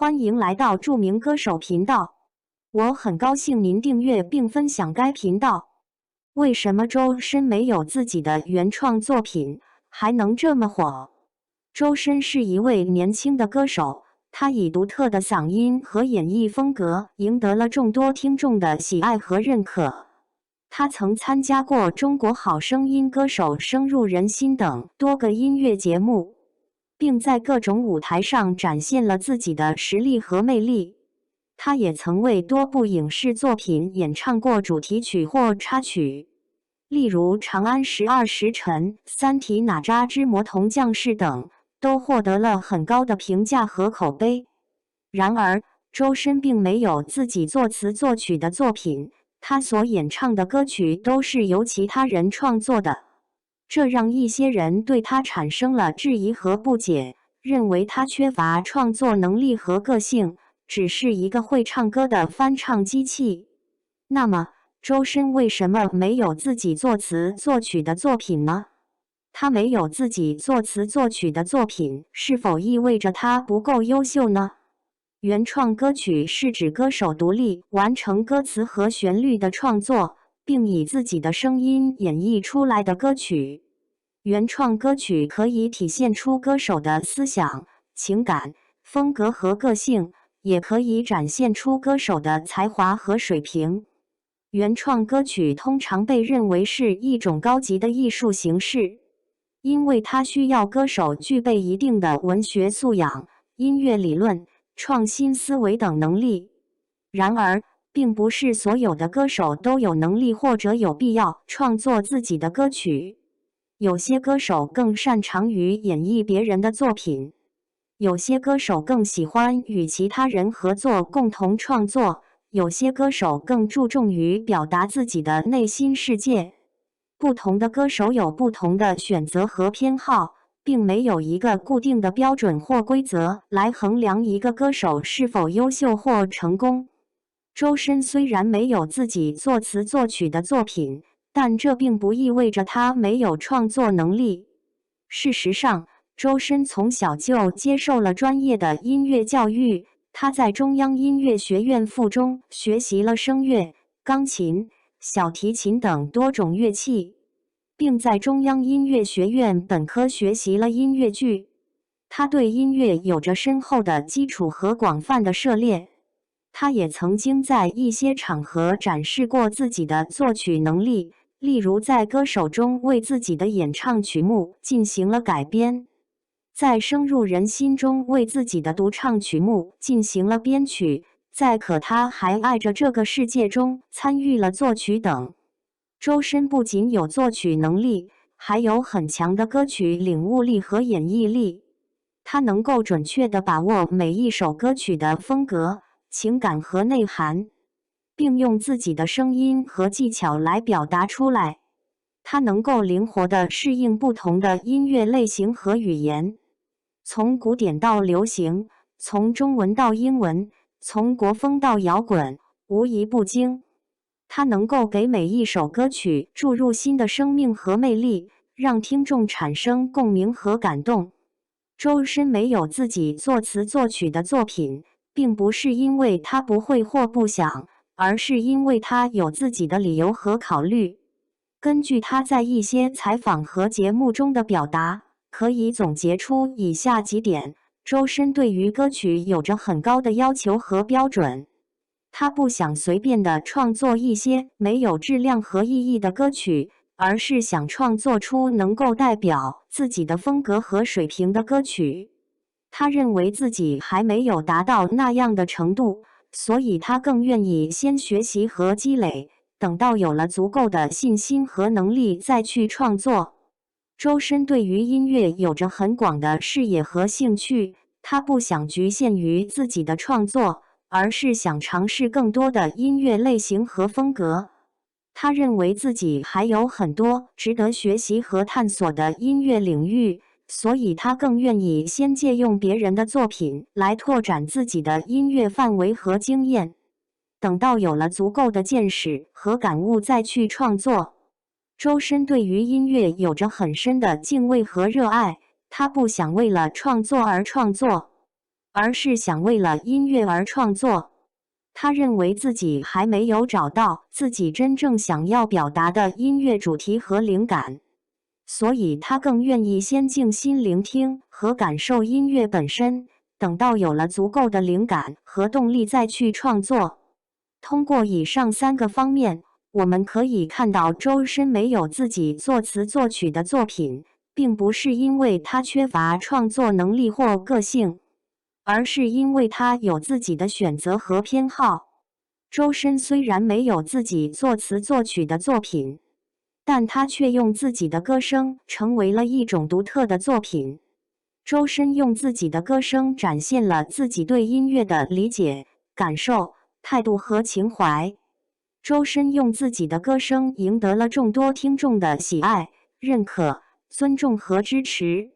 欢迎来到著名歌手频道。我很高兴您订阅并分享该频道。为什么周深没有自己的原创作品，还能这么火？周深是一位年轻的歌手，他以独特的嗓音和演绎风格赢得了众多听众的喜爱和认可。他曾参加过《中国好声音》歌手声入人心等多个音乐节目，并在各种舞台上展现了自己的实力和魅力。他也曾为多部影视作品演唱过主题曲或插曲，例如《长安12时辰》《三体哪吒之魔童降世》等，都获得了很高的评价和口碑。然而，周深并没有自己作词作曲的作品，他所演唱的歌曲都是由其他人创作的，这让一些人对他产生了质疑和不解，认为他缺乏创作能力和个性，只是一个会唱歌的翻唱机器。那么，周深为什么没有自己作词作曲的作品呢？他没有自己作词作曲的作品，是否意味着他不够优秀呢？原创歌曲是指歌手独立完成歌词和旋律的创作，并以自己的声音演绎出来的歌曲。原创歌曲可以体现出歌手的思想、情感、风格和个性，也可以展现出歌手的才华和水平。原创歌曲通常被认为是一种高级的艺术形式，因为它需要歌手具备一定的文学素养、音乐理论、创新思维等能力。然而，并不是所有的歌手都有能力或者有必要创作自己的歌曲。有些歌手更擅长于演绎别人的作品，有些歌手更喜欢与其他人合作共同创作，有些歌手更注重于表达自己的内心世界。不同的歌手有不同的选择和偏好，并没有一个固定的标准或规则来衡量一个歌手是否优秀或成功。周深虽然没有自己作词作曲的作品，但这并不意味着他没有创作能力。事实上，周深从小就接受了专业的音乐教育，他在中央音乐学院附中学习了声乐、钢琴、小提琴等多种乐器，并在中央音乐学院本科学习了音乐剧。他对音乐有着深厚的基础和广泛的涉猎。他也曾经在一些场合展示过自己的作曲能力，例如在歌手中为自己的演唱曲目进行了改编，在声入人心中为自己的独唱曲目进行了编曲，在可他还爱着这个世界中参与了作曲等。周深不仅有作曲能力，还有很强的歌曲领悟力和演绎力。他能够准确地把握每一首歌曲的风格、情感和内涵，并用自己的声音和技巧来表达出来。他能够灵活地适应不同的音乐类型和语言，从古典到流行，从中文到英文，从国风到摇滚，无一不精。他能够给每一首歌曲注入新的生命和魅力，让听众产生共鸣和感动。周深没有自己作词作曲的作品，并不是因为他不会或不想，而是因为他有自己的理由和考虑。根据他在一些采访和节目中的表达，可以总结出以下几点：周深对于歌曲有着很高的要求和标准。他不想随便地创作一些没有质量和意义的歌曲，而是想创作出能够代表自己的风格和水平的歌曲。他认为自己还没有达到那样的程度，所以他更愿意先学习和积累，等到有了足够的信心和能力再去创作。周深对于音乐有着很广的视野和兴趣，他不想局限于自己的创作，而是想尝试更多的音乐类型和风格。他认为自己还有很多值得学习和探索的音乐领域，所以他更愿意先借用别人的作品来拓展自己的音乐范围和经验，等到有了足够的见识和感悟再去创作。周深对于音乐有着很深的敬畏和热爱，他不想为了创作而创作，而是想为了音乐而创作。他认为自己还没有找到自己真正想要表达的音乐主题和灵感，所以他更愿意先静心聆听和感受音乐本身，等到有了足够的灵感和动力再去创作。通过以上3个方面，我们可以看到周深没有自己作词作曲的作品，并不是因为他缺乏创作能力或个性，而是因为他有自己的选择和偏好。周深虽然没有自己作词作曲的作品，但他却用自己的歌声成为了一种独特的作品。周深用自己的歌声展现了自己对音乐的理解、感受、态度和情怀。周深用自己的歌声赢得了众多听众的喜爱、认可、尊重和支持。